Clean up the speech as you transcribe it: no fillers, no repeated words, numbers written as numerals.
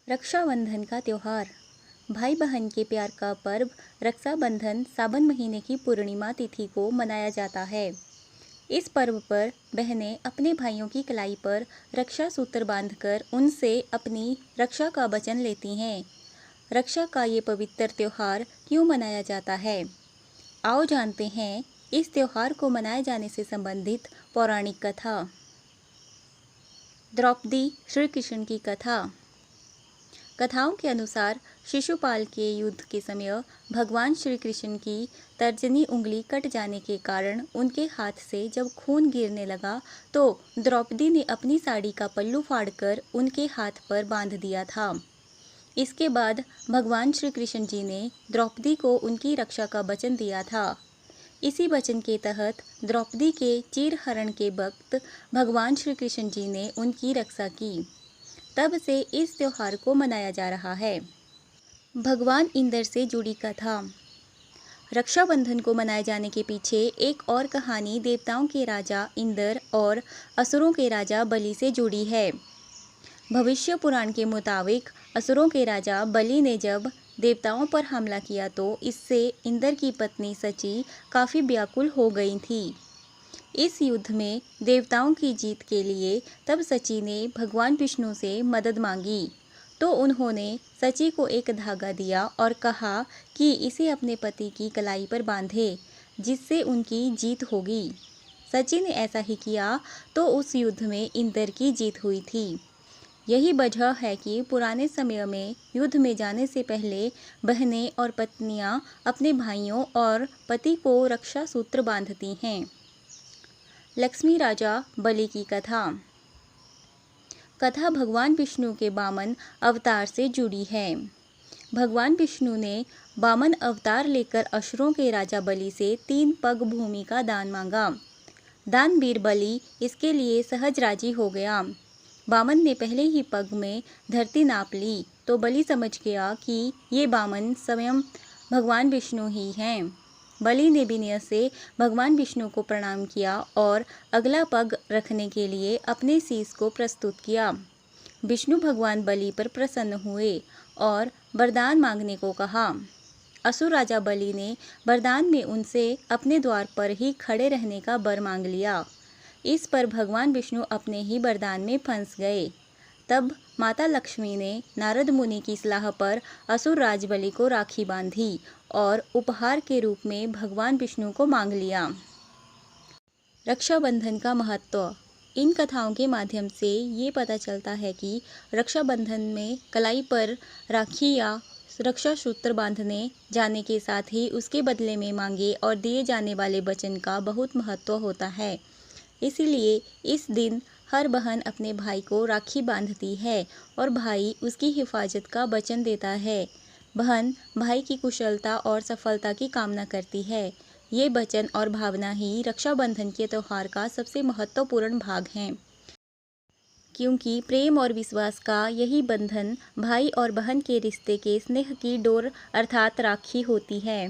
रक्षाबंधन का त्यौहार। भाई बहन के प्यार का पर्व रक्षाबंधन सावन महीने की पूर्णिमा तिथि को मनाया जाता है। इस पर्व पर बहनें अपने भाइयों की कलाई पर रक्षा सूत्र बांधकर उनसे अपनी रक्षा का वचन लेती हैं। रक्षा का ये पवित्र त्यौहार क्यों मनाया जाता है, आओ जानते हैं इस त्यौहार को मनाए जाने से संबंधित पौराणिक कथा। द्रौपदी श्री कृष्ण की कथा। कथाओं के अनुसार शिशुपाल के युद्ध के समय भगवान श्री कृष्ण की तर्जनी उंगली कट जाने के कारण उनके हाथ से जब खून गिरने लगा तो द्रौपदी ने अपनी साड़ी का पल्लू फाड़कर उनके हाथ पर बांध दिया था। इसके बाद भगवान श्री कृष्ण जी ने द्रौपदी को उनकी रक्षा का वचन दिया था। इसी वचन के तहत द्रौपदी के चीरहरण के वक्त भगवान श्री कृष्ण जी ने उनकी रक्षा की। तब से इस त्यौहार को मनाया जा रहा है। भगवान इंद्र से जुड़ी कथा। रक्षाबंधन को मनाए जाने के पीछे एक और कहानी देवताओं के राजा इंद्र और असुरों के राजा बलि से जुड़ी है। भविष्य पुराण के मुताबिक असुरों के राजा बलि ने जब देवताओं पर हमला किया तो इससे इंद्र की पत्नी सची काफ़ी व्याकुल हो गई थी। इस युद्ध में देवताओं की जीत के लिए तब सची ने भगवान विष्णु से मदद मांगी तो उन्होंने सची को एक धागा दिया और कहा कि इसे अपने पति की कलाई पर बांधे जिससे उनकी जीत होगी। सची ने ऐसा ही किया तो उस युद्ध में इंद्र की जीत हुई थी। यही वजह है कि पुराने समय में युद्ध में जाने से पहले बहनें और पत्नियां अपने भाइयों और पति को रक्षा सूत्र बांधती हैं। लक्ष्मी राजा बलि की कथा। कथा भगवान विष्णु के वामन अवतार से जुड़ी है। भगवान विष्णु ने वामन अवतार लेकर असुरों के राजा बलि से 3 पग भूमि का दान मांगा। दानवीर बलि इसके लिए सहज राजी हो गया। वामन ने पहले ही पग में धरती नाप ली तो बलि समझ गया कि ये वामन स्वयं भगवान विष्णु ही हैं। बलि ने विनय से भगवान विष्णु को प्रणाम किया और अगला पग रखने के लिए अपने शीश को प्रस्तुत किया। विष्णु भगवान बलि पर प्रसन्न हुए और वरदान मांगने को कहा। असुर राजा बलि ने वरदान में उनसे अपने द्वार पर ही खड़े रहने का वर मांग लिया। इस पर भगवान विष्णु अपने ही वरदान में फंस गए। तब माता लक्ष्मी ने नारद मुनि की सलाह पर असुर राज बलि को राखी बांधी और उपहार के रूप में भगवान विष्णु को मांग लिया। रक्षाबंधन का महत्व। इन कथाओं के माध्यम से ये पता चलता है कि रक्षाबंधन में कलाई पर राखी या रक्षा सूत्र बांधने जाने के साथ ही उसके बदले में मांगे और दिए जाने वाले वचन का बहुत महत्व होता है। इसीलिए इस दिन हर बहन अपने भाई को राखी बांधती है और भाई उसकी हिफाजत का वचन देता है। बहन भाई की कुशलता और सफलता की कामना करती है। ये वचन और भावना ही रक्षाबंधन के त्यौहार का सबसे महत्वपूर्ण भाग हैं, क्योंकि प्रेम और विश्वास का यही बंधन भाई और बहन के रिश्ते के स्नेह की डोर अर्थात राखी होती है।